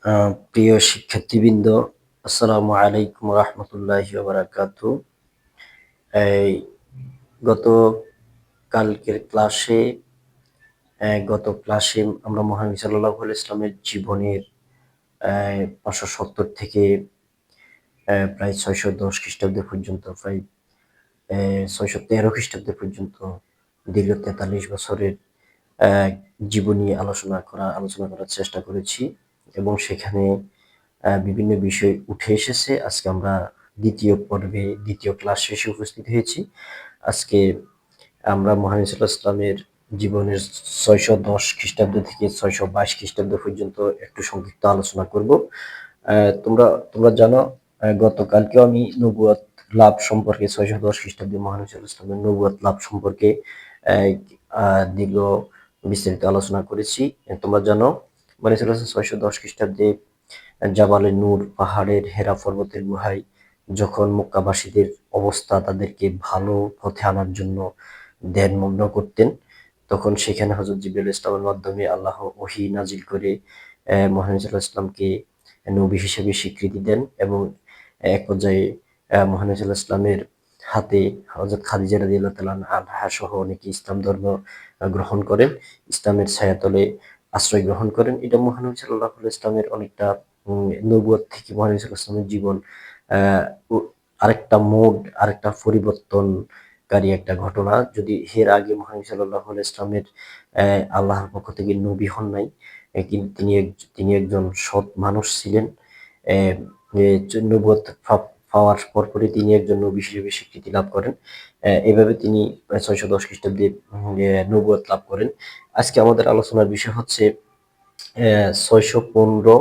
প্রিয় শিক্ষার্থীবৃন্দ, আসসালামু আলাইকুম রহমতুল্লাহি ওয়া বারাকাতুহু। এই গত কালকের ক্লাসে গত ক্লাসে আমরা মহানবী সাল্লাল্লাহু আলাইহি ইসলামের জীবনের 570 থেকে প্রায় 610 খ্রিস্টাব্দ পর্যন্ত, প্রায় 613 খ্রিস্টাব্দ পর্যন্ত দীর্ঘ 43 বছরের আহ, জীবনী আলোচনা করার চেষ্টা করেছি, এবং সেখানে বিভিন্ন বিষয় উঠে এসেছে। আজকে আমরা দ্বিতীয় ক্লাস শেষে উপস্থিত হয়েছি। আজকে আমরা মহানবী সাল্লাল্লাহু আলাইহি ইসলামের জীবনের 610 খ্রিস্টাব্দ থেকে 622 খ্রিস্টাব্দ পর্যন্ত একটু সংক্ষিপ্ত আলোচনা করব। তোমরা তোমরা জানো, গতকালকেও আমি নবুয়ত লাভ সম্পর্কে, 610 খ্রিস্টাব্দে মহানবী সাল্লাল্লাহু আলাইহি ইসলামের নবুয়ত লাভ সম্পর্কে আহ, দীর্ঘ বিস্তারিত আলোচনা করেছি। তোমরা জানো, মহানবী সাল্লাল্লাহু আলাইহি ওয়াসাল্লাম 610 খ্রিস্টাব্দে জাবালে নূর পাহাড়ের হেরা পর্বতের গুহায় যখন মক্কাবাসীদের অবস্থা, তাদেরকে ভালো পথে আনার জন্য ধ্যানমগ্ন করতেন, তখন সেখানে হযরত জিবরাইল ইসলামের মাধ্যমে আল্লাহ ওহী নাজিল করে মুহাম্মদ সাল্লাল্লাহু আলাইহি ওয়াসাল্লামকে নবী হিসেবে স্বীকৃতি দেন। এবং এক পর্যায়ে মুহাম্মদ সাল্লাল্লাহু আলাইহি ওয়াসাল্লামের হাতে হযরত খাদিজা রাদিয়াল্লাহু তাআলা আনহা সহ অনেকে ইসলাম ধর্ম গ্রহণ করেন, ইসলামের ছায়াতলে আশ্রয় গ্রহণ করেন। এটা মহানবী সাল্লাল্লাহু আলাইহি ওয়াসাল্লামের অনেকটা নবুয়ত থেকে মহানবী সাল্লাল্লাহু আলাইহি ওয়াসাল্লামের জীবন আরেকটা মোড, আরেকটা পরিবর্তনকারী একটা ঘটনা। যদি এর আগে মহানবী সাল্লাল্লাহু আলাইহি ওয়াসাল্লামের আল্লাহর পক্ষ থেকে নবী হন নাই, কিন্তু তিনি একজন সৎ মানুষ ছিলেন। আহ, নবুয়ত পাওয়ার পরপরই তিনি একজন নবী হিসেবে স্বীকৃতি লাভ করেন। এভাবে তিনি 610 খ্রিস্টাব্দে নবুয়ত লাভ করেন। আজকে আমাদের আলোচনার বিষয় হচ্ছে 615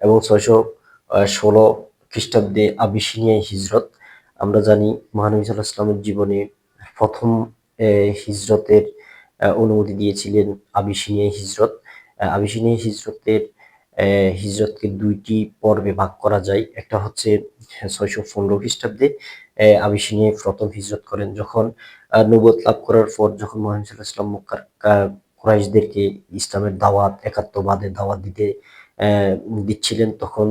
এবং 616 খ্রিস্টাব্দে আবিসিনিয়ায় হিজরত। আমরা জানি মহানবী সাল্লাল্লাহু আলাইহি ওয়াসাল্লামের জীবনে প্রথম হিজরতের অনুমতি দিয়েছিলেন আবিসিনিয়ায় হিজরত। আবিসিনিয়ায় হিজরতকে দুইটি পর্বে ভাগ করা যায়। একটা হচ্ছে 615 খ্রিস্টাব্দে আবিসিনিয়ায় প্রথম হিজরত করেন, যখন নবুয়ত লাভ করার পর, যখন মহানবী সাল্লাল্লাহু আলাইহি ওয়াসাল্লাম মক্কার কুরাইশদেরকে ইসলামের দাওয়াত, একাত্মবাদের দাওয়াত দিচ্ছিলেন, তখন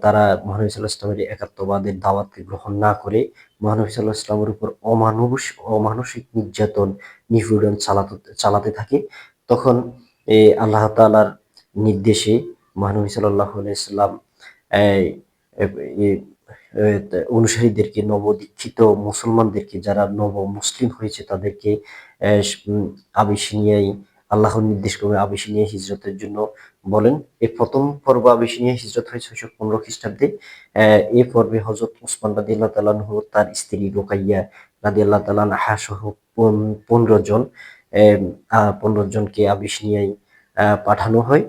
তারা মহানবী সাল্লাল্লাহু আলাইহি ওয়াসাল্লামের একাত্মবাদের দাওয়াতকে গ্রহণ না করে মহানবী সাল্লাল্লাহু আলাইহি ওয়াসাল্লামের উপর অমানসিক নির্যাতন, নিপীড়ন চালাতে থাকে। তখন আল্লাহ তাআলার নির্দেশে মহানবী সাল্লাল্লাহু আলাইহি ওয়াসাল্লাম এই অনুসারীদেরকে, নবদীক্ষিত মুসলমানদেরকে, যারা নব মুসলিম হয়েছে, তাদেরকে আবিসিনিয়ায়, আল্লাহর নির্দেশ ক্রমে আবিসিনিয়ায় হিজরতের জন্য বলেন। এই প্রথম পর্ব আবিসিনিয়ায় হিজরত হয় 615 খ্রিস্টাব্দে। এই পর্বে হযরত উসমান রাদিয়াল্লাহু তাআলা আনহু, তার স্ত্রী রুকাইয়া রাদিয়াল্লাহু তাআলা আনহা সহ 15 জন 15 জনকে আবিসিনিয়ায় পাঠানো হয়।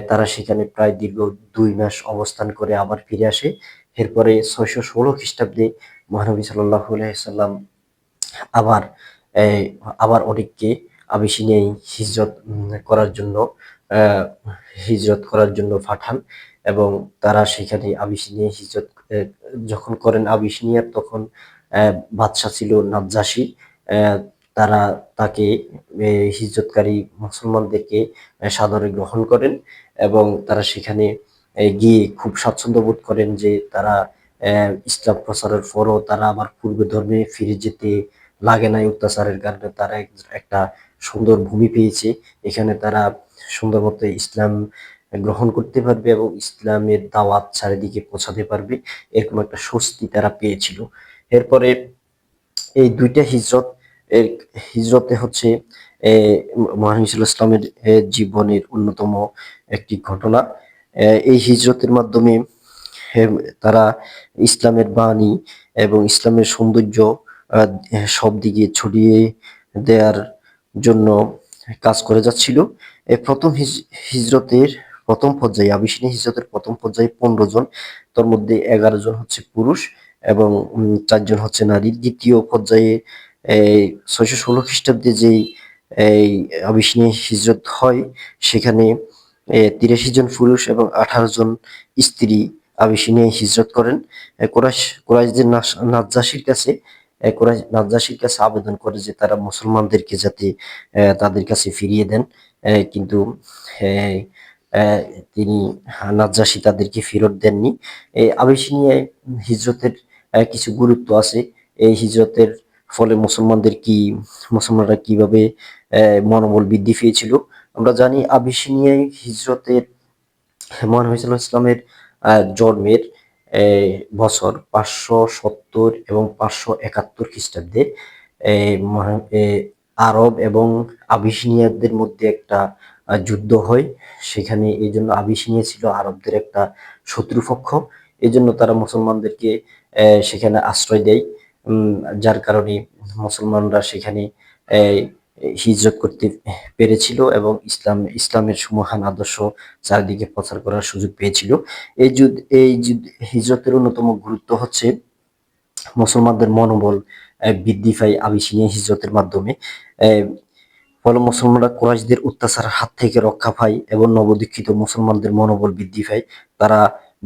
তারা সেখানে প্রায় দীর্ঘ 2 মাস অবস্থান করে আবার ফিরে আসে। এরপরে 616 খ্রিস্টাব্দে মহানবী সাল্লাল্লাহু আলাইহি সাল্লাম আবার এই আবার অনেককে আবিসিনিয়ায় আহ, হিজরত করার জন্য পাঠান, এবং তারা সেখানে আবিসিনিয়ায় হিজরত যখন করেন। আবিসিনিয়ার তখন বাদশা ছিল নাজ্জাশী। আহ, তারা তাকে হিজরতকারী মুসলমানদেরকে সাদরে গ্রহণ করেন, এবং তারা সেখানে গিয়ে খুব স্বাচ্ছন্দ্য বোধ করেন যে তারা ইসলাম প্রচারের পরও তারা আবার পূর্ব ধর্মে ফিরে যেতে লাগে নাই। অত্যাচারের কারণে তারা একটা সুন্দর ভূমি পেয়েছে, এখানে তারা সুন্দর মতো ইসলাম গ্রহণ করতে পারবে এবং ইসলামের দাওয়াত চারিদিকে পৌঁছাতে পারবে, এরকম একটা স্বস্তি তারা পেয়েছিল। এরপরে এই দুইটা হিজরত, এর হিজরতে হচ্ছে মহানবী সাল্লাল্লাহু আলাইহি ইসলামের জীবনের অন্যতম একটি ঘটনা। এই হিজরতের মাধ্যমে তারা ইসলামের বাণী এবং ইসলামের সৌন্দর্য সব দিকে ছড়িয়ে দেওয়ার জন্য কাজ করে যাচ্ছিল। এই প্রথম হিজরতের প্রথম পর্যায়ে, আবিসিনিয়া হিজরতের প্রথম পর্যায়ে 15 জন, তার মধ্যে 11 জন হচ্ছে পুরুষ এবং 4 জন হচ্ছে নারী। দ্বিতীয় পর্যায়ে এই 616 খ্রিস্টাব্দে যেই এই আবিসিনিয়া হিজরত হয়, সেখানে 83 জন পুরুষ এবং 18 জন স্ত্রী আবিসিনিয়ায় হিজরত করেন। কুরাইশদের নাজ্জাশীর কাছে নাজ্জাশীর কাছে আবেদন করে যে তারা মুসলমানদেরকে যাতে তাদের কাছে ফিরিয়ে দেন। কিন্তু আহ, আহ, তিনি নাজ্জাশী তাদেরকে ফেরত দেননি। এই আবিসিনিয়ায় হিজরতের কিছু গুরুত্ব আছে। এই হিজরতের ফলে মুসলমানরা কিভাবে মনোবল বৃদ্ধি পেয়েছিল। আমরা জানি আবিসিনিয়ায় হিজরতের মহানবী সাল্লাল্লাহু আলাইহি ওয়াসাল্লামের জন্মের বছর 570 এবং 571 খ্রিস্টাব্দে আরব এবং আবিসিনিয়ানদের মধ্যে একটা যুদ্ধ হয়। সেখানে এই জন্য আবিসিনিয়া ছিল আরবদের একটা শত্রুপক্ষ। এই জন্য তারা মুসলমানদেরকে সেখানে আশ্রয় দেয়। উম, যার কারণে মুসলমানরা সেখানে আহ, হিজরত করতে পেরেছিল এবং ইসলামের সুমহান আদর্শ চারিদিকে প্রচার করার সুযোগ পেয়েছিল। এই যুদ্ধ হিজরতের অন্যতম গুরুত্ব হচ্ছে মুসলমানদের মনোবল বৃদ্ধি পায় আবিসিনিয়া হিজরতের মাধ্যমে। আহ, ফলে মুসলমানরা কুরাইশদের অত্যাচারের হাত থেকে রক্ষা পায় এবং নবদীক্ষিত মুসলমানদের মনোবল বৃদ্ধি পায়। তারা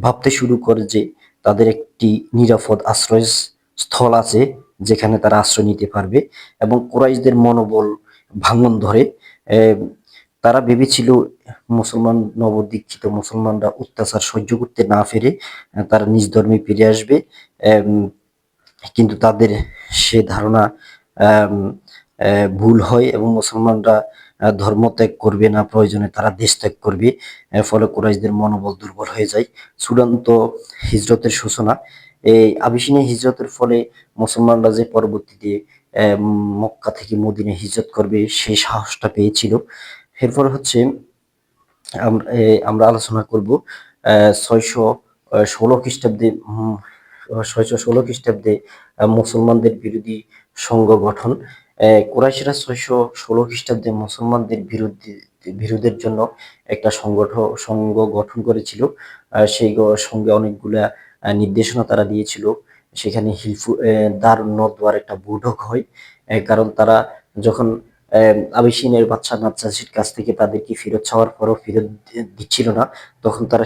ভাবতে শুরু করে যে তাদের একটি নিরাপদ আশ্রয় স্থল আছে, যেখানে তারা আশ্রয় নিতে পারবে, এবং কুরাইশদের মনোবল ভাঙন ধরে। আহ, তারা ভেবেছিল নবদীক্ষিত মুসলমানরা অত্যাচার সহ্য করতে না পেরে তারা নিজ ধর্মে ফিরে আসবে। আম, কিন্তু তাদের সে ধারণা আম, ভুল হয় এবং মুসলমানরা ধর্ম ত্যাগ করবে না, প্রয়োজনে তারা দেশ ত্যাগ করবে। ফলে কুরাইশদের মনোবল দুর্বল হয়ে যায়। চূড়ান্ত হিজরতের সূচনা এই আবিসিনিয়া হিজরতের ফলে মুসলমানরা যে পরবর্তীতে মক্কা থেকে মদিনায় হিজরত করবে সেই সাহসটা পেয়েছিল। এরপর হচ্ছে আমরা আলোচনা করব 616 খ্রিস্টাব্দে 616 খ্রিস্টাব্দে মুসলমানদের বিরোধী সংঘ গঠন। কুরাইশরা 616 খ্রিস্টাব্দে মুসলমানদের বিরোধের জন্য একটা সংঘ গঠন করেছিল। সেই সঙ্গে অনেকগুলা নির্দেশনা তারা দিয়েছিল। সেখানে দারুন নদওয়ার একটা বৈঠক হয়। কারণ তারা যখন আবিসিনিয়ার বাদশা নাজ্জাশীর কাছ থেকে তাদেরকে ফেরত চাওয়ার পরও ফেরত দিচ্ছিল না, তখন তারা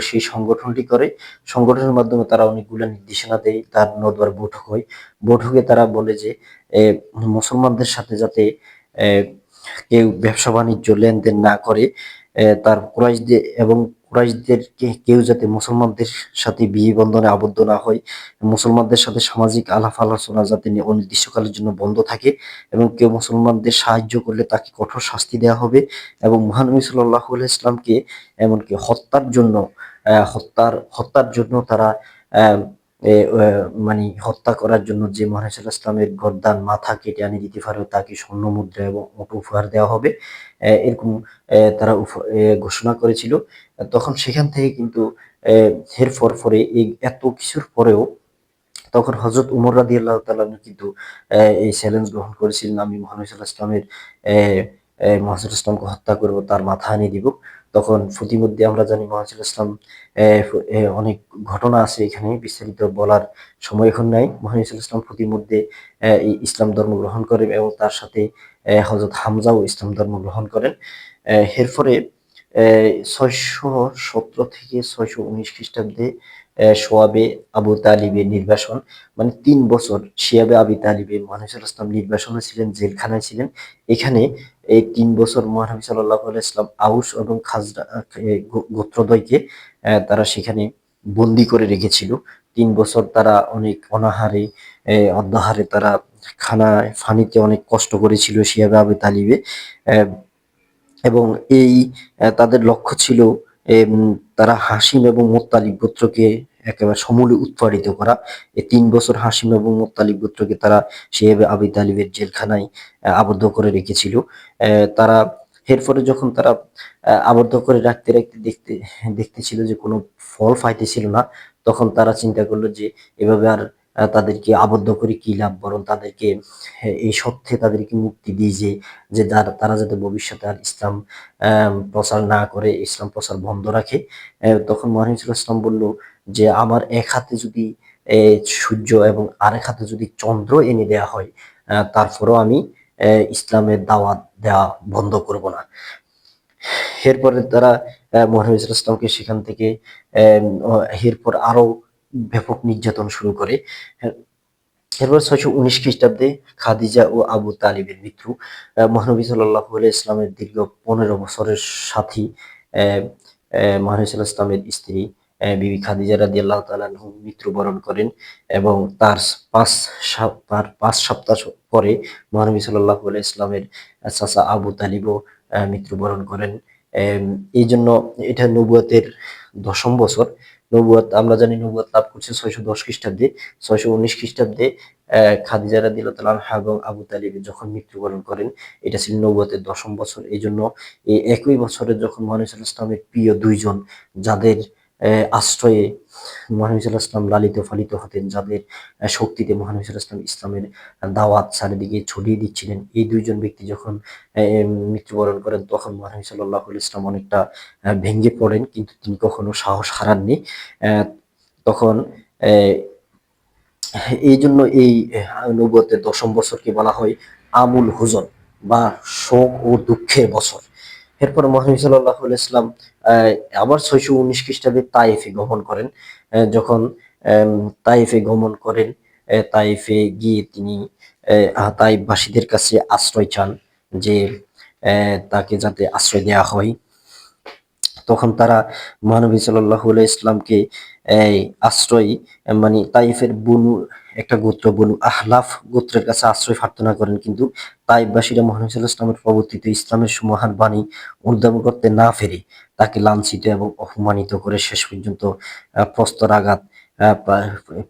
সেই সংগঠনটি করে। সংগঠনের মাধ্যমে তারা অনেকগুলো নির্দেশনা দেয়। তার নদওয়ার বৈঠক হয়। বৈঠকে তারা বলে যে মুসলমানদের সাথে যাতে আহ, কেউ ব্যবসা বাণিজ্য লেনদেন না করে, তার কুরাইশদেরকে কেউ যাতে মুসলমানদের সাথে বিয়ে বন্ধনে আবদ্ধ না হয়, মুসলমানদের সাথে সামাজিক আলাপ আলোচনা যাতে অনির্দিষ্টকালের জন্য বন্ধ থাকে, এবং কেউ মুসলমানদের সাহায্য করলে তাকে কঠোর শাস্তি দেওয়া হবে, এবং মহানবী সাল্লাল্লাহু আলাইহি ওয়াসাল্লামকে এমনকি হত্যার জন্য তারা আহ, মানে হত্যা করার জন্য যে মহানবী সাল্লাল্লাহু আলাইহি ওয়াসাল্লামের গর্দান মাথা কেটে আনি দিতে পারে তাকে স্বর্ণ মুদ্রা এবং উট উপহার দেওয়া হবে। এরকম তারা ঘোষণা করেছিল। তখন সেখান থেকে কিন্তু হেরফর পরে এত কিছুর পরেও তখন হযরত উমর রাদিয়াল্লাহু তাআলা কিন্তু এই চ্যালেঞ্জ গ্রহণ করেছিলেন, আমি মুহাম্মদ সাল্লাল্লাহু আলাইহি ওয়াসাল্লামের মুহাম্মদ সাল্লাল্লাহু আলাইহি ওয়াসাল্লামকে হত্যা করব, তার মাথা আনি দিব। তখন প্রতিমধ্যে আমরা জানি মুহাম্মদ সাল্লাল্লাহু আলাইহি ওয়াসাল্লাম অনেক ঘটনা আছে, এখানে বিস্তারিত বলার সময় এখন নাই। মুহাম্মদ সাল্লাল্লাহু আলাইহি ওয়াসাল্লাম প্রতিমধ্যে ইসলাম ধর্ম গ্রহণ করেন এবং তার সাথে হযরত হামজাও ইসলাম ধর্ম গ্রহণ করেন। এরপরে 617 থেকে 619 খ্রিস্টাব্দে সোয়াবে আবু তালিবের নির্বাসন, মানে 3 বছর শিয়াবে আবি তালিবে মহানবী সাল্লাল্লাহু আলাইহি ওয়াসাল্লাম নির্বাসনে ছিলেন, জেলখানায় ছিলেন। এখানে এই 3 বছর মহানবী সাল্লাল্লাহু আলাইহি ওয়াসাল্লাম আউস এবং খাজরা গোত্রদ্বয়কে তারা সেখানে বন্দি করে রেখেছিল। 3 বছর তারা অনেক অনাহারে অর্ধাহারে তারা খানায় পানিতে অনেক কষ্ট করেছিল শিয়াবে আবি তালিবে। আহ, এবং তাদের লক্ষ্য ছিল এম, তারা হাসিম এবং মোত্তালিব গোত্রকে একেবারে সমূলে উৎপাদিত করা। এই 3 বছর হাসিম এবং মোত্তালিব গোত্রকে তারা শেব আবি তালিবের জেলখানায় আবদ্ধ করে রেখেছিল। তারা এরপরে যখন তারা আবদ্ধ করে রাখতে রাখতে দেখতেছিল যে কোনো ফল পাইতেছিল না, তখন তারা চিন্তা করলো যে এভাবে আর তাদেরকে আবদ্ধ করে কি লাভ, বরং তাদেরকে এই সত্যে তাদেরকে মুক্তি দিয়ে যে তারা যাতে ভবিষ্যতে আর ইসলাম প্রচার না করে, ইসলাম প্রচার বন্ধ রাখে। তখন মহানবী সাল্লাল্লাহু আলাইহি ওয়াসাল্লাম বলল যে আমার এক হাতে যদি সূর্য এবং আরেক হাতে যদি চন্দ্র এনে দেয়া হয়, তারপরেও আমি ইসলামের দাওয়াত দেওয়া বন্ধ করব না। এরপরে তারা মহানবী সাল্লাল্লাহু আলাইহি ওয়াসাল্লামকে সেখান থেকে এরপর আরো ব্যাপক নির্যাতন শুরু করে। এরপর 619 খ্রিস্টাব্দে খাদিজা ও আবু তালিবের মৃত্যু। মহানবী সাল্লাল্লাহু আলাইহি ইসলামের দীর্ঘ 15 বছরের সাথী মহানবী সাল্লাল্লাহু আলাইহি ওয়াসাল্লামের স্ত্রী বিবি খাদিজা রাদিয়াল্লাহু তাআলা আনহা মৃত্যুবরণ করেন এবং তার ৫ সপ্তাহ পরে মহানবী সাল্লাল্লাহু আলাইহি ওয়াসাল্লামের চাচা আবু তালিবও মৃত্যুবরণ করেন। এম এই জন্য এটা নবুয়তের ১০ম বছর। নবুয়ত আমরা জানি নবুয়ত লাভ করছে ৬১০ খ্রিস্টাব্দে। ৬১৯ খ্রিস্টাব্দে খাদিজা রাদিয়াল্লাহু তাআলা আনহা এবং আবু তালিব যখন মৃত্যুবরণ করেন, এটা ছিল নবুয়তের ১০ম বছর। এইজন্য এই একই বছরে যখন মহানবী সাল্লাল্লাহু আলাইহি ওয়াসাল্লামের প্রিয় ২ জন, যাদের আশ্রয়ে মহানবী সাল্লাল্লাহু আলাইহি ওয়াসাল্লাম লালিত পালিত হতেন, যাদের শক্তিতে মহানবী সাল্লাল্লাহু আলাইহি ওয়াসাল্লাম ইসলামের দাওয়াত চারিদিকে ছড়িয়ে দিচ্ছিলেন, এই ২ জন ব্যক্তি যখন মৃত্যুবরণ করেন, তখন মহানবী সাল্লাল্লাহু আলাইহি ওয়াসাল্লাম অনেকটা ভেঙে পড়েন, কিন্তু তিনি কখনো সাহস হারাননি। তখন এই জন্য এই নবুয়তের ১০ম বছরকে বলা হয় আমুল হুজন বা শোক ও দুঃখের বছর। এরপর মহানবী সাল্লাল্লাহু আলাইহি ওয়াসাল্লাম আবার ৬১৯ খ্রিস্টাব্দে তায়েফে গমন করেন। যখন তায়েফে গমন করেন, তায়েফে গিয়ে তিনি তায়েফবাসীদের কাছে আশ্রয় চান যে তাকে যাতে আশ্রয় দেওয়া হয়। তখন তারা মহানবী সাল্লাল্লাহু আলাইহি ইসলামকে এই আশ্রয় মানে তাইফের বনু একটা গোত্র বনু আহলাফ গোত্রের কাছে আশ্রয় প্রার্থনা করেন, কিন্তু তাইফবাসীরা মহানবী সাল্লাল্লাহু আলাইহি ইসলামের প্রবর্তিত ইসলামের সুমহান বাণী উদ্ধারণ করতে না পেরে তাকে লাঞ্ছিত এবং অপমানিত করে শেষ পর্যন্ত প্রস্তরাঘাত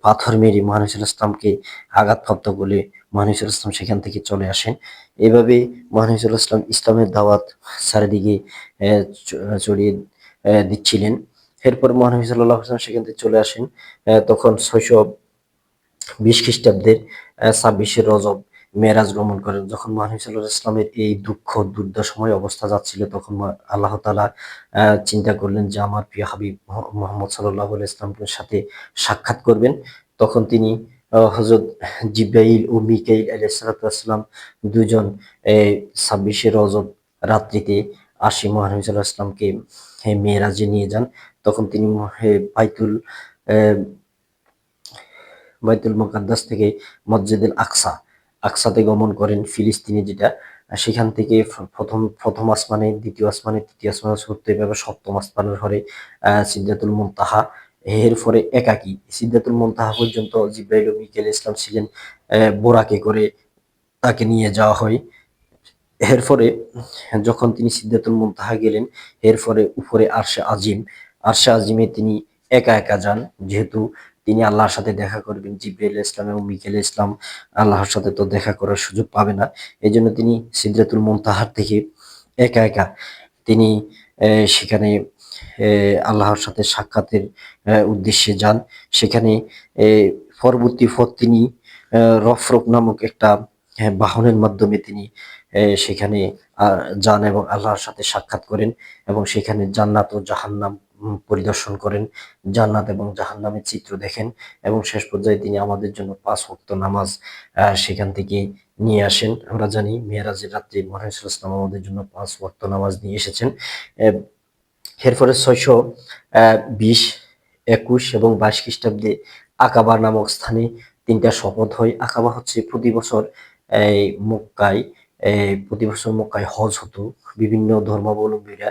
পাথর মেরে মহানবী সাল্লাল্লাহু আলাইহি ইসলামকে আঘাতপ্রাপ্ত করলে মহানবী সাল্লাল্লাহু আলাইহি ইসলাম সেখান থেকে চলে আসেন। এভাবে মহানবী সাল্লাল্লাহু আলাইহি ইসলাম ইসলামের দাওয়াত চারিদিকে ছড়িয়ে দিচ্ছিলেন। এরপর মহানবী সাল্লাল্লাহু আলাইহি ওয়াসাল্লাম সেখান থেকে চলে আসেন। তখন ৬২০ খ্রিস্টাব্দের ২৬শে রজব মেরাজ গমন করেন। যখন মহানবী সাল্লাল্লাহু আলাইহি ওয়াসাল্লামের এই দুঃখ দুর্দশাময় অবস্থা যাচ্ছিল, তখন আল্লাহ তাআলা চিন্তা করলেন যে আমার প্রিয় হাবিব মুহাম্মদ সাল্লাল্লাহু আলাইহি ওয়াসাল্লামের সাথে সাক্ষাৎ করবেন। তখন তিনি হযরত জিবরাইল ও মিকাইল আলাইহিস সালাতু ওয়াস সালাম ২ জন ২৬শে রজব রাত্রিতে আসি মহানবী সাল্লাল্লাহু আলাইহি ওয়াসাল্লামকে মেরাজে নিয়ে যান। তখন তিনি আহ, বাইতুল মুকাদ্দাস থেকে মসজিদুল আকসা আকসাতে গমন করেন, ফিলিস্তিনে যেটা। সেখান থেকে প্রথম আসমানে, দ্বিতীয় আসমানে, তৃতীয় আসমানে, চতুর্থ, এভাবে সপ্তম আসমানের ঘরে সিদরাতুল মুনতাহা। এরপরে একাকী সিদরাতুল মুনতাহা পর্যন্ত জিবরাইল ও মিকাইল ইসলাম ছিলেন, বোরাকে করে তাকে নিয়ে যাওয়া হয়। এরপরে যখন তিনি সিদরাতুল মুনতাহা গেলেন, এরপরে উপরে আরশে আজিমে তিনি একা একা যান, যেহেতু তিনি আল্লাহর সাথে দেখা করবেন। জিবরাইল ইসলাম এবং মিকাইল ইসলাম আল্লাহর সাথে তো দেখা করার সুযোগ পাবে না। এই জন্য তিনি সিদরাতুল মুনতাহার থেকে একা একা তিনি সেখানে আল্লাহর সাথে সাক্ষাতের উদ্দেশ্যে যান। সেখানে পরবর্তী পথ তিনি রফরক নামক একটা বাহনের মাধ্যমে তিনি সেখানে যান এবং আল্লাহর সাথে সাক্ষাৎ করেন এবং সেখানে জান্নাত ও জাহান্নাম পরিদর্শন করেন, জান্নাত এবং জাহান্নামের চিত্র দেখেন এবং শেষ পর্যায়ে তিনি আমাদের জন্য ৫ ওয়াক্ত নামাজ সেখান থেকে নিয়ে আসেন। আমরা জানি মেরাজের রাত্রে মহানবী সাল্লাল্লাহু আলাইহি ওয়াসাল্লাম আমাদের জন্য ৫ ওয়াক্ত নামাজ নিয়ে এসেছেন। এরপরে ৬২০, ২১ এবং ২২ খ্রিস্টাব্দে আকাবা নামক স্থানে ৩টা শপথ হয়। আকাবা হচ্ছে প্রতি বছর এই মক্কায় প্রতি বছর মক্কায় হজ হতো। বিভিন্ন ধর্মাবলম্বীরা,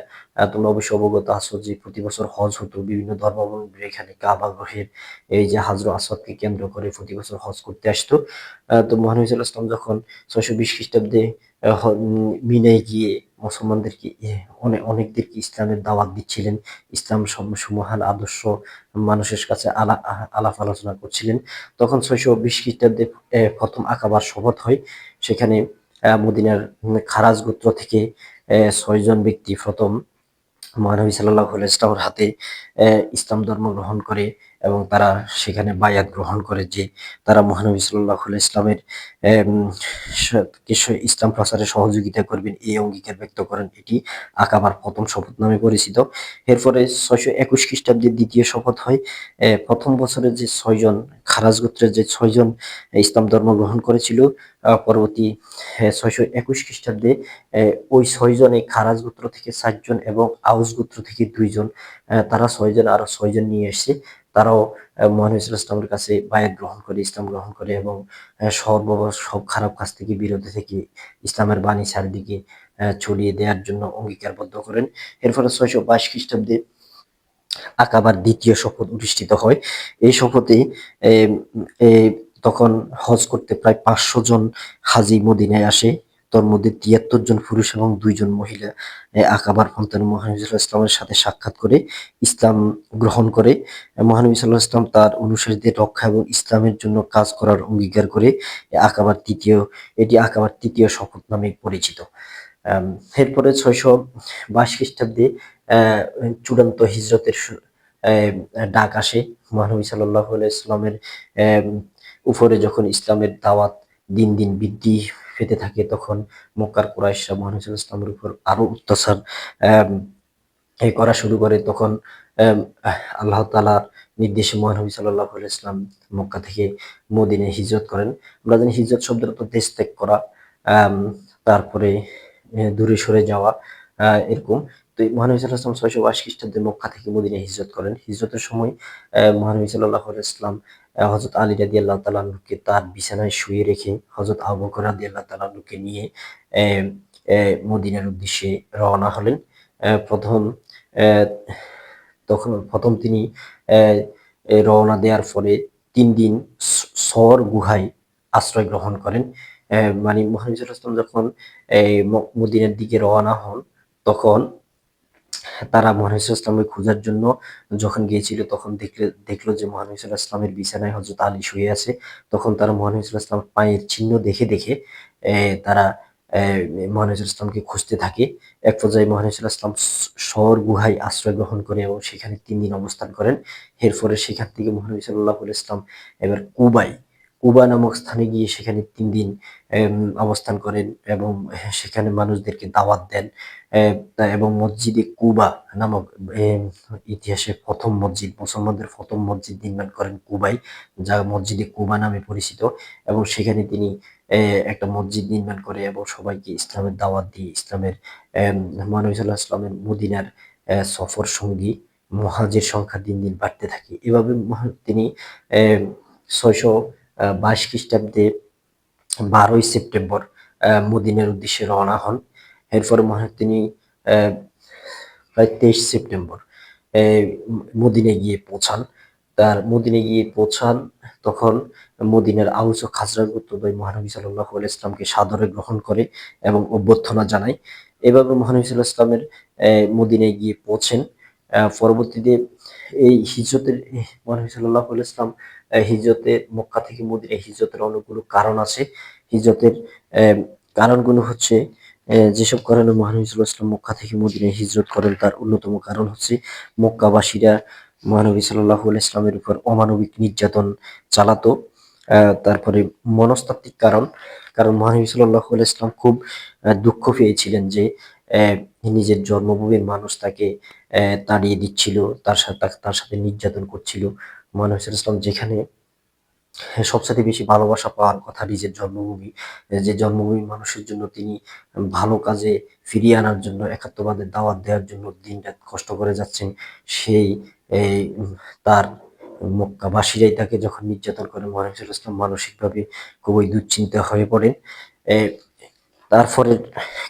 তোমরা অবশ্যই অবগত আছো যে প্রতি বছর হজ হতো। বিভিন্ন ধর্মাবলম্বীরা এখানে কাবা গ্রহের এই যে হাজর আসওয়াদকে কেন্দ্র করে প্রতি বছর হজ করতে আসতো। তো মহানবী সাল্লাল্লাহু আলাইহি ওয়াসাল্লাম যখন ৬২০ খ্রিস্টাব্দে মিনায় গিয়ে মুসলমানদেরকে অনেকদেরকে ইসলামের দাওয়াত দিচ্ছিলেন, ইসলাম মহান আদর্শ মানুষের কাছে আলাপ আলোচনা করছিলেন। তখন ৬২০ খ্রিস্টাব্দে প্রথম আকাবার শপথ হয়। সেখানে মদিনার খারাজ গোত্র থেকে ৬ জন ব্যক্তি প্রথম মহানবী সাল্লাল্লাহু আলাইহি ওয়াসাল্লামের হাতে ইসলাম ধর্ম গ্রহণ করে এবং তারা সেখানে বায়াত গ্রহণ করে যে তারা মহানবী সাল্লাল্লাহু আলাইহি ওয়াসাল্লামের ইসলাম প্রচারে সহযোগিতা করবেন, এই অঙ্গীকার ব্যক্ত করেন। এটি আকাবার প্রথম শপথ নামে পরিচিত। এরপরে ৬২১ খ্রিস্টাব্দে দ্বিতীয় শপথ হয়। প্রথম বছরে যে ৬ জন খারাজ গোত্রের যে ৬ জন ইসলাম ধর্ম গ্রহণ করেছিল, পরবর্তী ৬২১ খ্রিস্টাব্দে ওই ৬ জন এই খারাজ গোত্র থেকে ৪ জন এবং আউস গোত্র থেকে ২ জন, তারা ৬ জন আরো ৬ জন নিয়ে এসছে। তারাও মহানবী সাল্লাল্লাহু আলাইহি ওয়াসাল্লামের কাছে বায়াত গ্রহণ করে, ইসলাম গ্রহণ করে এবং সব খারাপ কাজ থেকে বিরত থেকে ইসলামের বাণী চারিদিকে ছড়িয়ে দেওয়ার জন্য অঙ্গীকারবদ্ধ করেন। এর ফলে 622 খ্রিস্টাব্দে আকাবার দ্বিতীয় শপথ অনুষ্ঠিত হয়। এই শপথে এম, এ, তখন হজ করতে প্রায় 500 জন হাজী মদিনায় আসে। তোর মধ্যে 73 জন পুরুষ এবং 2 জন মহিলা আকাবার পন্থার মহানবী সাল্লাল্লাহু আলাইহি ওয়াসাল্লামের সাথে সাক্ষাৎ করে ইসলাম গ্রহণ করে। মহানবী সাল্লাল্লাহু আলাইহি ওয়াসাল্লাম তার অনুসারীদের রক্ষা এবং ইসলামের জন্য কাজ করার অঙ্গীকার করে এটি আকাবার তৃতীয় শপথ নামে পরিচিত। আম, এরপরে 622 খ্রিস্টাব্দে আহ, চূড়ান্ত হিজরতের ডাক আসে। মহানবী সাল্লাল্লাহু আলাইহি ওয়াসাল্লামের আম, উপরে যখন ইসলামের দাওয়াত দিন দিন বৃদ্ধি পেতে থাকে, তখন মক্কার কুরাইশরা মহানবী সাল্লাল্লাহু আলাইহি ওয়াসাল্লামের উপর আরো অত্যাচার আম, করা শুরু করে। তখন আম, আল্লাহ তাআলার নির্দেশে মহানবী সাল্লাল্লাহু আলাইহি ওয়াসাল্লাম মক্কা থেকে মদিনায় হিজরত করেন। আমরা জানি হিজরত শব্দের অর্থ দেশ ত্যাগ করা, আম, তারপরে দূরে সরে যাওয়া, এরকম। তো এই মহানবী সাল্লাল্লাহু আলাইহি ওয়াসাল্লাম 622 খ্রিস্টাব্দে মক্কা থেকে মদিনায় হিজরত করেন। হিজরতের সময় মহানবী সাল্লাল্লাহু আলাইহি ওয়াসাল্লাম হযরত আলী রাদিয়াল্লাহু তাআলা আনহুকে তার বিছানায় শুইয়ে রেখে হযরত আবু বকর রাদিয়াল্লাহু তাআলা আনহুকে নিয়ে আহ, মদিনার উদ্দেশ্যে রওনা হলেন। প্রথম আহ, প্রথম তিনি আহ, রওনা দেওয়ার ফলে 3 দিন সর গুহায় আশ্রয় গ্রহণ করেন। মানে মহানবী সাল্লাল্লাহু আলাইহি ওয়াসাল্লাম যখন মদিনার দিকে রওনা হন, তখন তারা মহানবী সাল্লাল্লাহু আলাইহি ওয়াসাল্লামকে খোঁজার জন্য যখন গিয়েছিল, তখন দেখলো যে মহানবী সাল্লাল্লাহু আলাইহি ওয়াসাল্লামের বিছানায় হযরত আলী শুয়ে আছে। তখন তারা মহানবী সাল্লাল্লাহু আলাইহি ওয়াসাল্লামের পায়ের চিহ্ন দেখে দেখে তারা মহানবী সাল্লাল্লাহু আলাইহি ওয়াসাল্লামকে খুঁজতে থাকে। এক পর্যায়ে মহানবী সাল্লাল্লাহু আলাইহি ওয়াসাল্লাম সওর গুহায় আশ্রয় গ্রহণ করে এবং সেখানে 3 দিন অবস্থান করেন। এরপরে সেখান থেকে মহানবী সাল্লাল্লাহু আলাইহি ওয়াসাল্লাম এবার কুবা নামক স্থানে গিয়ে সেখানে 3 দিন অবস্থান করেন এবং সেখানে মানুষদেরকে দাওয়াত দেন। এবং মসজিদে কুবা নামক ইতিহাসে প্রথম মসজিদ, মুসলমানদের প্রথম মসজিদ নির্মাণ করেন কুবায়, যা মসজিদে কুবা নামে পরিচিত। এবং সেখানে তিনি একটা মসজিদ নির্মাণ করে এবং সবাইকে ইসলামের দাওয়াত দিয়ে ইসলামের মহানবী সাল্লাল্লাহু আলাইহি ওয়াসাল্লামের মদিনার সফর সঙ্গী মুহাজির সংখ্যা দিন দিন বাড়তে থাকে। এভাবে তিনি 622 খ্রিস্টাব্দে 12ই সেপ্টেম্বর মদিনার উদ্দেশ্যে রওনা হন। এরপরে তিনি আহ, প্রায় 23 সেপ্টেম্বর মদিনায় গিয়ে পৌঁছান। মদিনায় গিয়ে পৌঁছান, তখন মদিনার আউস ও খাজরাজ গোত্রদ্বয় মহানবী সাল্লাল্লাহু আলাইহি ওয়াসাল্লামকে সাদরে গ্রহণ করে এবং অভ্যর্থনা জানায়। এভাবে মহানবী সাল্লাল্লাহু আলাইহি ওয়াসাল্লামের মদিনায় গিয়ে পৌঁছেন। পরবর্তীতে এই হিজরতের মহানবী সাল্লাল্লাহু আলাইহি ওয়াসাল্লাম হিজরতের মক্কা থেকে মদিনায় হিজরতের অনেকগুলো কারণ আছে। হিজরতের কারণগুলো হচ্ছে, যেসব কারণে মহানবী সাল্লাল্লাহু আলাইহি ওয়াসাল্লাম মক্কা থেকে মদিনায় হিজরত করেন, তার অন্যতম কারণ হচ্ছে মক্কাবাসীরা মহানবী সাল্লাল্লাহু আলাইহি ওয়াসাল্লামের উপর অমানবিক নির্যাতন চালাতো। তারপরে মনস্তাত্ত্বিক কারণ, কারণ মহানবী সাল্লাল্লাহু আলাইহি ওয়াসাল্লাম খুব দুঃখ পেয়েছিলেন যে আহ, নিজের জন্মভূমির মানুষ তাকে তাড়িয়ে দিচ্ছিল, তার সাথে নির্যাতন করছিল। মহানবী সাল্লাল্লাহু আলাইহি ওয়াসাল্লাম যেখানে সবচাইতে বেশি ভালোবাসা পাওয়ার কথা নিজের জন্মভূমি, যে জন্মভূমির মানুষের জন্য তিনি ভালো কাজে ফিরিয়ে আনার জন্য, একাত্মবাদের দাওয়াত দেওয়ার জন্য দিনরাত কষ্ট করে যাচ্ছেন, সেই এই, তার মক্কাবাসীরাই তাকে যখন নির্যাতন করে, মহানবী সাল্লাল্লাহু আলাইহি ওয়াসাল্লাম মানসিকভাবে খুবই দুশ্চিন্তা হয়ে পড়েন। এ, তারপরে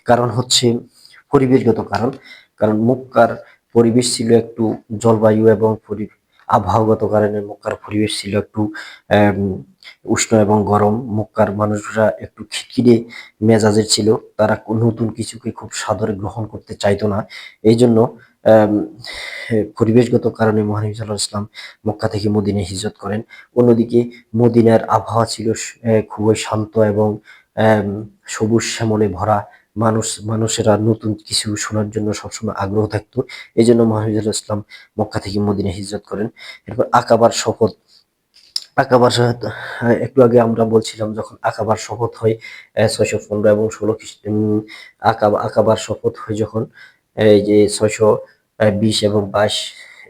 কারণ হচ্ছে পরিবেশগত কারণ। কারণ মক্কার পরিবেশ ছিল একটু, জলবায়ু এবং আবহাওয়াগত কারণে মক্কার পরিবেশ ছিল একটু আম, উষ্ণ এবং গরম। মক্কার মানুষরা একটু খিটখিটে মেজাজের ছিল, তারা নতুন কিছুকে খুব সাদরে গ্রহণ করতে চাইতো না। এই জন্য আম, পরিবেশগত কারণে মহানবী সাল্লাল্লাহু আলাইহি ওয়াসাল্লাম মক্কা থেকে মদিনায় হিজরত করেন। অন্যদিকে মদিনার আবহাওয়া ছিল খুবই শান্ত এবং আম, সবুজ শ্যামলে ভরা। মানুষেরা নতুন কিছু শোনার জন্য সবসময় আগ্রহ থাকতো। এই জন্য মহানবী সাল্লাল্লাহু আলাইহি ওয়াসাল্লাম মক্কা থেকে মদিনায় হিজরত করেন। এরপর আকাবার শপথ। আকাবার একটু আগে আমরা বলছিলাম, যখন আকাবার শপথ হয় 615 এবং 16 আকাবার শপথ হয় যখন, এই যে 620 এবং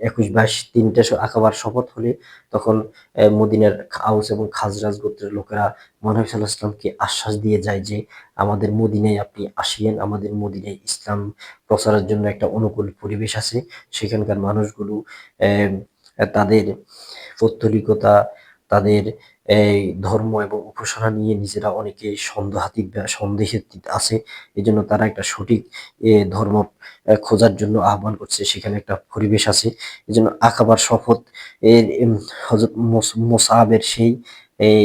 21 22 তিনটা আকাবার শপথ হলে, তখন মদিনার আউস এবং খাজরাজ গোত্রের লোকেরা মহানবী সাল্লাল্লাহু আলাইহি ওয়াসাল্লামকে আশ্বাস দিয়ে যায় যে আমাদের মদিনায় আপনি আসিয়েন, আমাদের মদিনায় ইসলাম প্রচারের জন্য একটা অনুকূল পরিবেশ আছে। সেখানকার মানুষগুলো তাদের পৌত্তলিকতা, তাদের এই ধর্ম এবং উপাসনা নিয়ে নিজেরা অনেকে সন্দেহাতীত বা সন্দেহাতীত আছে। এজন্য তারা একটা সঠিক ধর্ম খোঁজার জন্য আহ্বান করছে। সেখানে একটা পরিবেশ আছে। এজন্য আকাবার শপথ এর হযরত মুসআবের সেই এই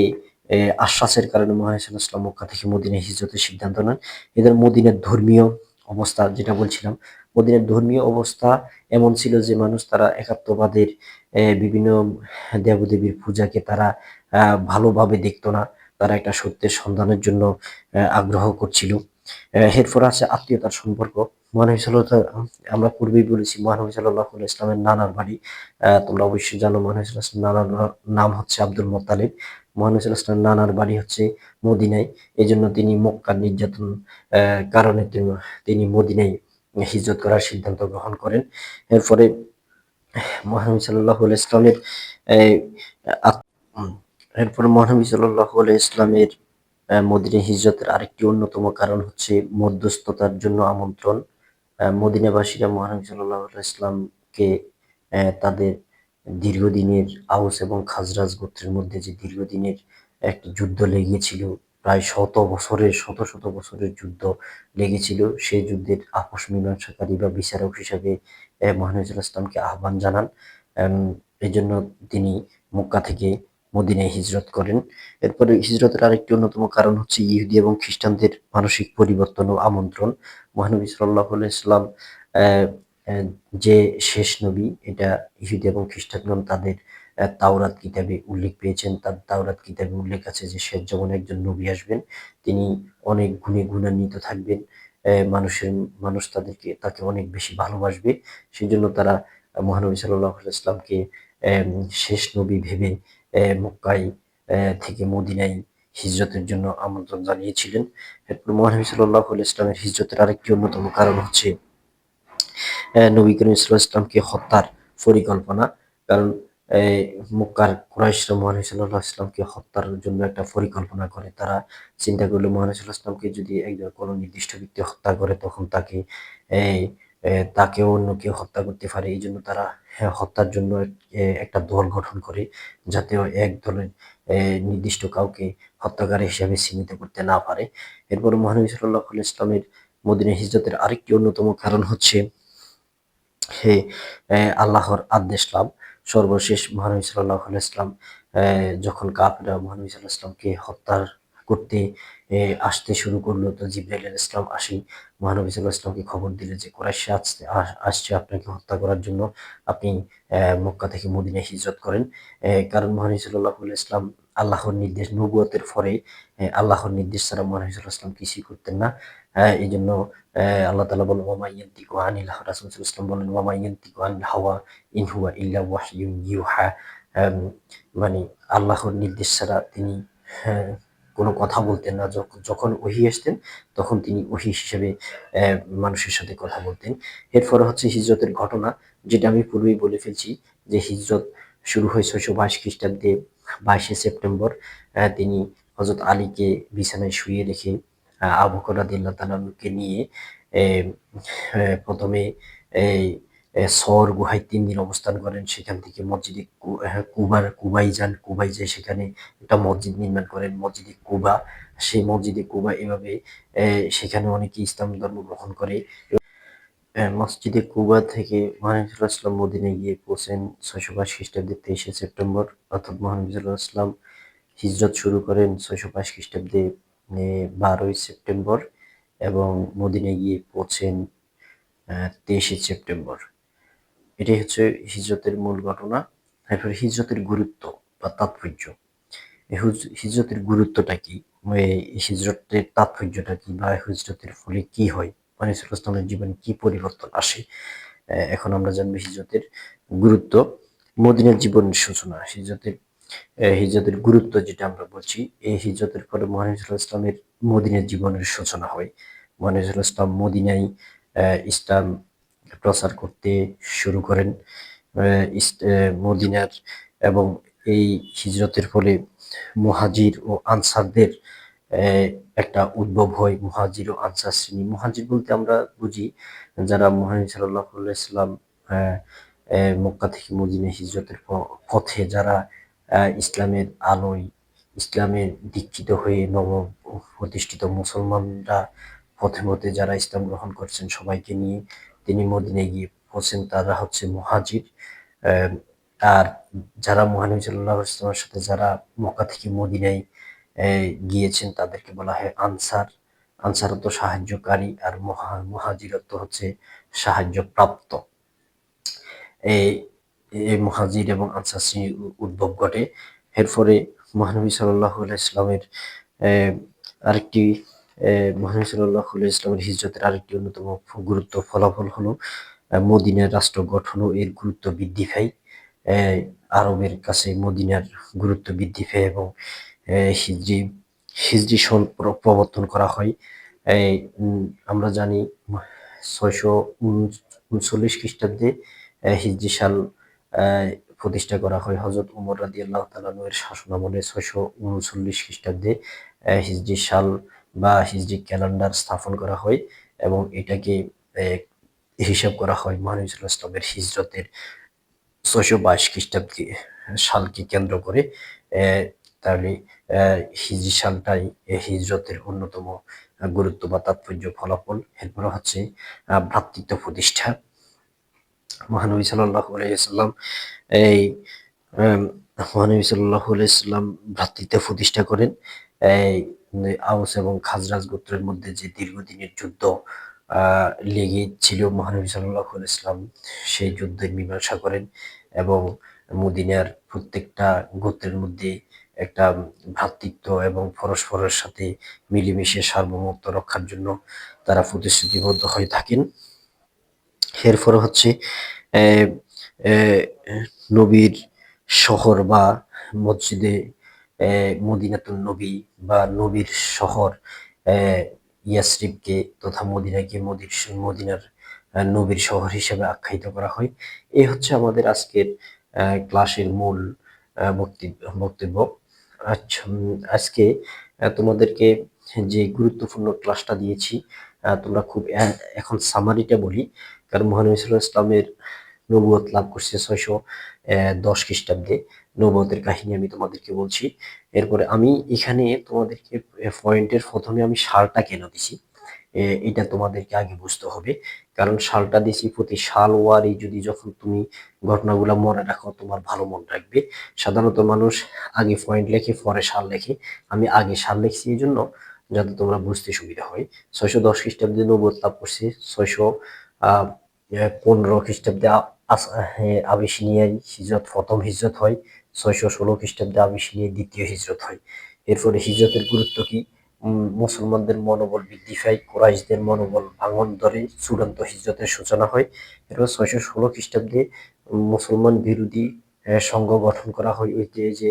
আশ্বাসের কারণে মহানবী সাল্লাল্লাহু আলাইহি ওয়াসাল্লাম মক্কা থেকে মদিনায় হিজরতের সিদ্ধান্ত নেন। এদের মদিনার ধর্মীয় অবস্থা যেটা বলছিলাম, মদিনার ধর্মীয় অবস্থা এমন ছিল যে মানুষ তারা একাত্মবাদের বিভিন্ন দেবদেবীর পূজাকে তারা ভালোভাবে দেখতো না। তারা একটা সত্যের সন্ধানের জন্য আগ্রহ করছিল। এরপর আছে আত্মীয়তার সম্পর্ক। মহানবী আমরা পূর্বেই বলেছি মহানবী সাল্লাল্লাহু আলাইহি ওয়াসাল্লামের নানার বাড়ি। তোমরা অবশ্যই জানো মহানবী সাল্লাল্লাহু আলাইহি ওয়াসাল্লামের নানার নাম হচ্ছে আব্দুল মুত্তালিব। মহানবী সাল্লাল্লাহু আলাইহি ওয়াসাল্লামের নানার বাড়ি হচ্ছে মদিনায়। এজন্য তিনি মক্কার নির্যাতন কারণে তিনি মদিনায় হিজরত করার সিদ্ধান্ত গ্রহণ করেন। এরপরে মহানবী সাল্লাল্লাহু আলাইহি ইসলামের এই আত- উম, এরপরে মহানবী সাল্লাল্লাহু আলাইহি ইসলামের মদিনা হিজরতের আরেকটি অন্যতম কারণ হচ্ছে মধ্যস্থতার জন্য আমন্ত্রণ। মদিনাবাসীরা মহানবী সাল্লাল্লাহু আলাইহি ইসলামকে তাদের দীর্ঘদিনের আউস এবং খাজরাজ গোত্রের মধ্যে যে দীর্ঘদিনের একটা যুদ্ধ লেগেছিল, প্রায় শত শত বছরের যুদ্ধ লেগেছিল, সেই যুদ্ধের আপোষ মীমাংসাকারী বা বিচারক হিসাবে মহানবী সাল্লাল্লাহু আলাইহি ইসলামকে আহ্বান জানান। এই জন্য তিনি মক্কা থেকে মদিনায় হিজরত করেন। এরপরে হিজরতের আরেকটি অন্যতম কারণ হচ্ছে ইহুদি এবং খ্রিস্টানদের মানসিক পরিবর্তন ও আমন্ত্রণ। মহানবী সাল্লাল্লাহু আলাইহি সাল্লাম আহ, আহ, যে শেষ নবী, এটা ইহুদি এবং খ্রিস্টানগণ তাদের তাওরাত কিতাবে উল্লেখ পেয়েছেন। তার তাওরাত কিতাবে উল্লেখ আছে যে শেষ যখন একজন নবী আসবেন, তিনি অনেক গুণে গুণান্বিত থাকবেন। মানুষ তাকে অনেক বেশি ভালোবাসবে। সেই জন্য তারা মহানবী সাল্লাল্লাহু আলাইহি সাল্লামকে শেষ নবী ভেবে মক্কায় থেকে মদিনায় হিজরতের জন্য আমন্ত্রণ জানিয়েছিলেন। এরপর মহানবী সাল্লাল্লাহু আলাইহি ইসলামের হিজরতের আরেকটি অন্যতম কারণ হচ্ছে নবী করিম সাল্লাল্লাহু আলাইহি ইসলামকে হত্যার পরিকল্পনা। কারণ এই মক্কার কুরাইশরা মহানবী সাল্লাল্লাহু আলাইহি ইসলামকে হত্যার জন্য একটা পরিকল্পনা করে। তারা চিন্তা করলো মহানবী সাল্লাল্লাহু আলাইহি ইসলামকে যদি একজন কোনো নির্দিষ্ট ব্যক্তি হত্যা করে, তখন তাকে এই তাকেও অন্য কেউ হত্যা করতে পারে। এই জন্য তারা হত্যার জন্য একটা দল গঠন করে, যাতে এক দলের নির্দিষ্ট কাউকে হত্যাকারী হিসাবে চিহ্নিত করতে না পারে। এরপর মহানবী সাল্লাল্লাহু আলাইহি ইসলামের মদিনা হিজরতের আরেকটি অন্যতম কারণ হচ্ছে হে আল্লাহর আদেশ লাভ। সর্বশেষ মহানবী সাল্লাল্লাহু আলাইহি ওয়াসাল্লাম যখন কাফেররা মহানবী সাল্লাল্লাহু আলাইহি ওয়াসাল্লামকে হত্যা করতে আসতে শুরু করলো, তো জিবরাইল আলাইহিস সালাম আসি মহানবী সাল্লাল্লাহু আলাইহি ওয়াসাল্লামকে খবর দিলেন যে কুরাইশরা আসছে আপনাকে হত্যা করার জন্য। আপনি মক্কা থেকে মদিনায় হিজরত করেন। কারণ মহানবী সাল্লাল্লাহু আলাইহি ওয়াসাল্লাম আল্লাহর নির্দেশ, নবুয়তের পরে আল্লাহর নির্দেশ ছাড়া মহানবী সাল্লাল্লাহু আলাইহি ওয়াসাল্লাম কিছুই করতেন না। এই জন্য আল্লাহ তাআলা বলেন ওয়া মা ইয়ানতিকু আনিল হাওয়া, রাসূল সাল্লাল্লাহু আলাইহি ওয়াসাল্লাম বলেন ওয়া মা ইয়ানতিকু আনিল হাওয়া ইন হুয়া ইল্লা ওয়াহয়ুন ইউহা। আম, মানে আল্লাহর নির্দেশ ছাড়া তিনি হ্যাঁ, কোনো কথা বলতেন না। যখন ওহী আসতেন, তখন তিনি ওহী হিসেবে মানুষের সাথে কথা বলতেন। এরপরে হচ্ছে হিজরতের ঘটনা, যেটা আমি পূর্বেই বলে ফেলছি যে হিজরত শুরু হয় 622 খ্রিস্টাব্দে 22শে সেপ্টেম্বর। তিনি হযরত আলীকে বিছানায় শুইয়ে রেখে আবু বকর রাদিয়াল্লাহু তাআলা আনহুকে নিয়ে আহ, প্রথমে এই সওর গুহায় 3 দিন অবস্থান করেন। সেখান থেকে মসজিদে কুবায় যান। কুবায় যেয়ে সেখানে একটা মসজিদ নির্মাণ করেন, মসজিদে কুবা। সেই মসজিদে কুবা এভাবে সেখানে অনেকে ইসলাম ধর্ম গ্রহণ করে। মসজিদে কুবা থেকে মহানবী সাল্লাল্লাহু আলাইহি ওয়াসাল্লাম মদিনায় গিয়ে পৌঁছেন 622 খ্রিস্টাব্দে 23শে সেপ্টেম্বর। অর্থাৎ মহানবী সাল্লাল্লাহু আলাইহি ওয়াসাল্লাম হিজরত শুরু করেন 622 খ্রিস্টাব্দে 12ই সেপ্টেম্বর এবং মদিনায় গিয়ে পৌঁছেন 23শে সেপ্টেম্বর। এটাই হচ্ছে হিজরতের মূল ঘটনা। এরপরে হিজরতের গুরুত্ব বা তাৎপর্য। হিজরতের গুরুত্বটা কি, হিজরতের তাৎপর্যটা কি, বা হিজরতের ফলে কি হয়, মানে ইসলামের জীবনে কি পরিবর্তন আসে। এখন আমরা জানবো হিজরতের গুরুত্ব। মদিনার জীবনের সূচনা। হিজরতের গুরুত্ব যেটা আমরা বলছি, এই হিজরতের ফলে মহানবী সাল্লাল্লাহু আলাইহি ওয়াসাল্লামের মদিনার জীবনের সূচনা হয়। মহানবী সাল্লাল্লাহু আলাইহি ওয়াসাল্লাম মদিনায় ইসলাম প্রচার করতে শুরু করেন। মদিনার এবং এই হিজরতের ফলে মুহাজির ও আনসারদের আহ, একটা উদ্ভব হয়। মুহাজির ও আনসার শ্রেণী। মুহাজির বলতে আমরা বুঝি যারা মহানবী সাল্লাল্লাহু আলাইহি ওয়াসাল্লাম মক্কা থেকে মদিনা হিজরতের পথে যারা ইসলামের আলোয় ইসলামে দীক্ষিত হয়ে নব প্রতিষ্ঠিত মুসলমানরা পথে পথে যারা ইসলাম গ্রহণ করছেন সবাইকে নিয়ে তিনি মদিনায় গিয়ে পৌঁছেন, তারা হচ্ছে মুহাজির। আহ, আর যারা মহানবী সাল্লাল্লাহু আলাইহি ওয়াসাল্লামের সাথে যারা মক্কা থেকে মদিনায় গিয়েছেন তাদেরকে বলা হয় আনসার। আনসার অর্থ সাহায্যকারী, আর মুহাজির অর্থ হচ্ছে সাহায্য প্রাপ্ত। এই এই মুহাজির এবং আনসার শ্রেণীর উদ্ভব ঘটে। এরপরে মহানবী সাল্লাল্লাহু আলাইহি ইসলামের আরেকটি মহানবী সাল্লাল্লাহু আলাইহি ইসলামের হিজরতের আরেকটি অন্যতম গুরুত্ব ফলাফল হলো মদিনার রাষ্ট্র গঠন ও এর গুরুত্ব বৃদ্ধি পায়। আরবের কাছে মদিনার গুরুত্ব বৃদ্ধি পায় এবং হিজরি হিজরি সন প্রবর্তন করা হয়। এই আমরা জানি 639 খ্রিস্টাব্দে হিজরি সাল প্রতিষ্ঠা করা হয়। হযরত উমর রাদিয়াল্লাহু তাআলা এর শাসনামলে 639 খ্রিস্টাব্দে হিজরি সাল বা হিজরি ক্যালেন্ডার স্থাপন করা হয় এবং এটাকে হিসাব করা হয় মহানবী সাল্লাল্লাহু আলাইহি ওয়াসাল্লামের হিজরতের 622 খ্রিস্টাব্দকে সালকে কেন্দ্র করে। তাহলে হিজরি সালটাই হিজরতের অন্যতম গুরুত্ব বা তাৎপর্য ফলাফল। এরপরে হচ্ছে ভ্রাতৃত্ব প্রতিষ্ঠা। মহানবী সাল্লাল্লাহু আলাইহি ওয়াসাল্লাম এই মহানবী সাল্লাল্লাহু আলাইহি ওয়াসাল্লাম ভ্রাতৃত্ব প্রতিষ্ঠা করেন। এই আউস এবং খাজরাজ গোত্রের মধ্যে যে দীর্ঘদিনের যুদ্ধ লেগে ছিল, মহানবী সাল্লাল্লাহু আলাইহি ওয়াসাল্লাম সেই যুদ্ধের মীমাংসা করেন এবং মদিনার প্রত্যেকটা গোত্রের মধ্যে একটা ভ্রাতৃত্ব এবং পরস্পরের সাথে মিলেমিশে সার্বভৌমত্ব রক্ষার জন্য তারা প্রতিশ্রুতিবদ্ধ হয়ে থাকেন। এরপরে হচ্ছে আহ, আহ, নবীর শহর বা মসজিদে মদিনাতুন নবী বা নবীর শহর ইয়াসরিবকে তথা মদিনাকে মদিনার নবীর শহর হিসেবে আখ্যায়িত করা হয়। এই হচ্ছে আমাদের আজকের ক্লাসের মূল বক্তব্য। আচ্ছা, আজকে তোমাদেরকে যে গুরুত্বপূর্ণ ক্লাসটা দিয়েছি, তোমরা খুব এখন সামারিটা বলি। কারণ মহানবী সাল্লাল্লাহু আলাইহি ওয়াসাল্লামের নবুয়ত লাভ করছে 610 খ্রিস্টাব্দে। নবুয়তের কাহিনী আমি তোমাদেরকে বলছি। এরপরে আমি এখানে তোমাদেরকে পয়েন্টের প্রথমে আমি সালটা কেন দিছি এটা তোমাদেরকে আগে বুঝতে হবে। কারণ সালটা দিছি প্রতি সাল ওয়ারি যদি যখন তুমি ঘটনাগুলো মনে রাখো তোমার ভালো মনে রাখবে। সাধারণত মানুষ আগে পয়েন্ট লেখে পরে সাল লেখে, আমি আগে সাল লিখছি এই জন্য যাতে তোমরা বুঝতে সুবিধা হয়। 610 খ্রিস্টাব্দে নবুয়ত লাভ করছে, 615 খ্রিস্টাব্দে আবিসিনিয়ায় হিজরত প্রথম হিজরত হয়, 616 খ্রিস্টাব্দে আবিসিনিয়ায় দ্বিতীয় হিজরত হয়। এরপরে হিজরতের গুরুত্ব কি? মুসলমানদের মনোবল বৃদ্ধি পায়, কুরাইশদের মনোবল ভাঙন ধরে চূড়ান্ত হিজরতের সূচনা হয়। এরপর 616 খ্রিস্টাব্দে মুসলমান বিরোধী সংঘ গঠন করা হয়। ওই যে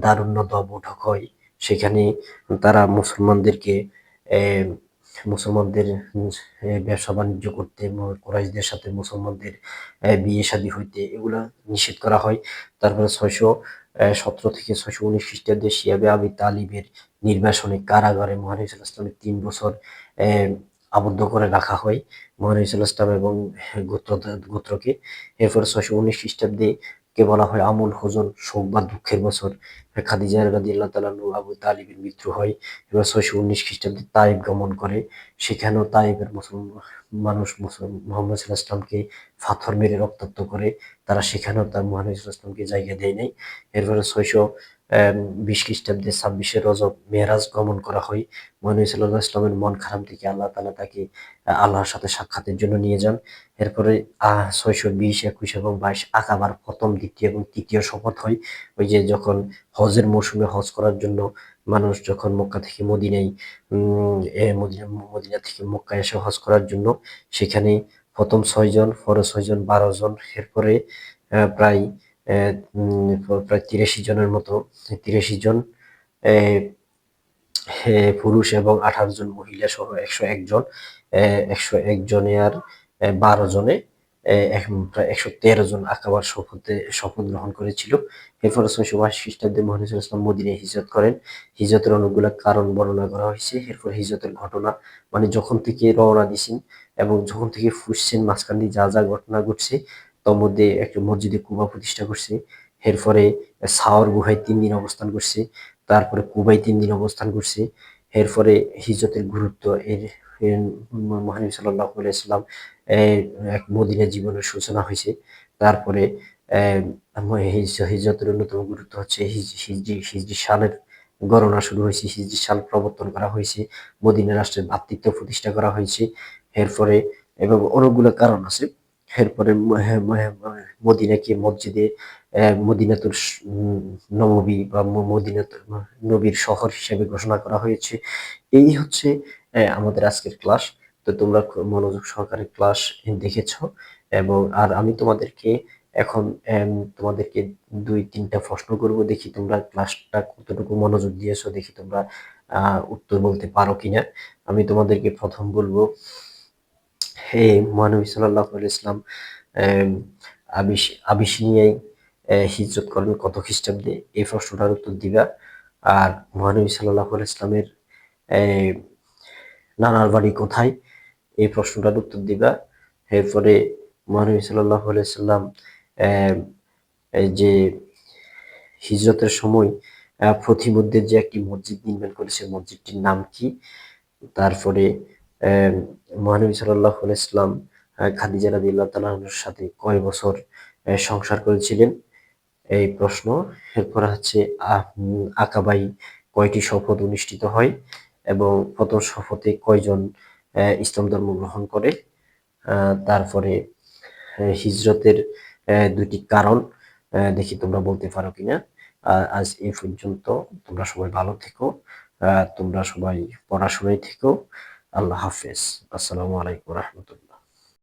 দারুন্নদওয়া বৈঠক হয়, সেখানে তারা মুসলমানদেরকে মুসলমানদের ব্যবসা বাণিজ্য করতে, কুরাইশদের সাথে মুসলমানদের বিয়ে শাদী হইতে এগুলা নিষেধ করা হয়। তারপরে 617 থেকে 619 খ্রিস্টাব্দে শিয়াবে আবি তালিবের নির্বাসনে কারাগারে মহানবী সাল্লাল্লাহু আলাইহি ওয়াসাল্লামের 3 বছর আবদ্ধ করে রাখা হয় মহানবী সাল্লাল্লাহু আলাইহি ওয়াসাল্লাম এবং গোত্রকে। এরপর 619 খ্রিস্টাব্দে কে বলা হয় আমুল হুজুন, শোক বা দুঃখের বছর। খাদিজা রাদিয়াল্লাহু তাআলা আবু তালিবের মৃত্যু হয়। এবার 619 খ্রিস্টাব্দে তাইফ গমন করে, সেখানেও তাইফের মানুষ মুহাম্মদ সাল্লাল্লাহু আলাইহি ওয়াসাল্লামকে পাথর মেরে রক্তাক্ত করে, তারা সেখানেও তার মহানবী সাল্লাল্লাহু আলাইহি ওয়াসাল্লামকে জায়গা দেয় নাই। এরপরে 620 খ্রিস্টাব্দে 26শে রজব মেরাজ গমন করা হয়। মহানবী সাল্লাল্লাহু আলাইহি ওয়াসাল্লামের মন খারাপ দেখে আল্লাহ তাআলা তাকে আল্লাহর সাথে সাক্ষাতের জন্য নিয়ে যান। এরপরে 620, 21 এবং 22 আকাবার প্রথম, দ্বিতীয় এবং তৃতীয় শপথ হয়। ওই যে যখন হজের মৌসুমে হজ করার জন্য মানুষ যখন মক্কা থেকে মদিনায় মদিনা থেকে মক্কায় এসে হজ করার জন্য, সেখানে প্রথম 6 জন, পরে 6 জন 12 জন, এরপরে প্রায় প্রায় 83 জনের মতো, 83 জন পুরুষ এবং 18 জন মহিলা সহ 101 জন, 101 জনে আর 12 জনে প্রায় 113 জন আকাবার শপথ গ্রহণ করেছিল। এরপরে 622 খ্রিস্টাব্দে মহানবী সাল্লাল্লাহু আলাইহি ওয়াসাল্লাম মদিনায় হিজরত করেন। হিজরতের অনেকগুলো কারণ বর্ণনা করা হয়েছে। এরপর হিজরতের ঘটনা, মানে যখন থেকে রওনা দিছেন এবং যখন থেকে ফুসছেন মাঝখান দিয়ে যা যা ঘটনা ঘটছে, তার মধ্যে একটা মসজিদে কুবা প্রতিষ্ঠা করছে। এরপরে সাওয়ার গুহায় 3 দিন অবস্থান করছে, তারপরে কুবায় 3 দিন অবস্থান করছে। এরপরে হিজরতের গুরুত্ব এর মহানবী সাল্লাল্লাহু আলাইহি সাল্লাম এক মদিনা জীবনের সূচনা হয়েছে। তারপরে হিজরতের অন্যতম গুরুত্ব হচ্ছে হিজরি সালের গণনা শুরু হয়েছে, হিজরি সাল প্রবর্তন করা হয়েছে, মদিনা রাষ্ট্রের ভ্রাতৃত্ব প্রতিষ্ঠা করা হয়েছে। এরপরে এবং অনেকগুলো কারণ আছে। এরপরে মদিনাকে মসজিদে মদিনাতুল নববী বা মদিনাতুল নবীর শহর হিসেবে ঘোষণা করা হয়েছে। এই হচ্ছে আমাদের আজকের ক্লাস। তো তোমরা মনোযোগ সহকারে ক্লাস দেখেছো, এবং আর আমি তোমাদেরকে এখন তোমাদেরকে 2-3টা প্রশ্ন করব, দেখি তোমরা ক্লাসটা কতটুকু মনোযোগ দিয়েছো, দেখি তোমরা উত্তর বলতে পারো কিনা। আমি তোমাদেরকে প্রথম বলবো, হে মহানবী সাল্লাল্লাহু আলাইহি ইসলাম আবিসিনিয়ায় হিজরত করেন কত খ্রিস্টাব্দে? এই প্রশ্নটার উত্তর দিবা। আর মহানবী সাল্লাল্লাহু আলাইহি ইসলামের নানার বাড়ি কোথায়? এই প্রশ্নটার উত্তর দিবা। এরপরে মহানবী সাল্লাল্লাহু আলাইহি সাল্লাম এই যে হিজরতের সময় প্রতিমধ্যে যে একটি মসজিদ নির্মাণ করেছে, মসজিদটির নাম কি? তারপরে মহানবী সাল্লাল্লাহু আলাইহি সাল্লাম খাদিজা রাদিয়াল্লাহু তাআলা আনহার সাথে কয় বছর সংসার করেছিলেন? এই প্রশ্ন। এরপর হচ্ছে আকাবায় কয়টি শপথ অনুষ্ঠিত হয় এবং প্রথম শপথে কয়জন ইসলাম ধর্ম গ্রহণ করে? তারপরে হিজরতের 2টি কারণ, দেখি তোমরা বলতে পারো কিনা। আজ এই পর্যন্ত। তোমরা সবাই ভালো থেকো, তোমরা সবাই পড়াশোনায় থেকো। আল্লাহ হাফেজ। আসসালামু আলাইকুম রহমতুল্লাহ।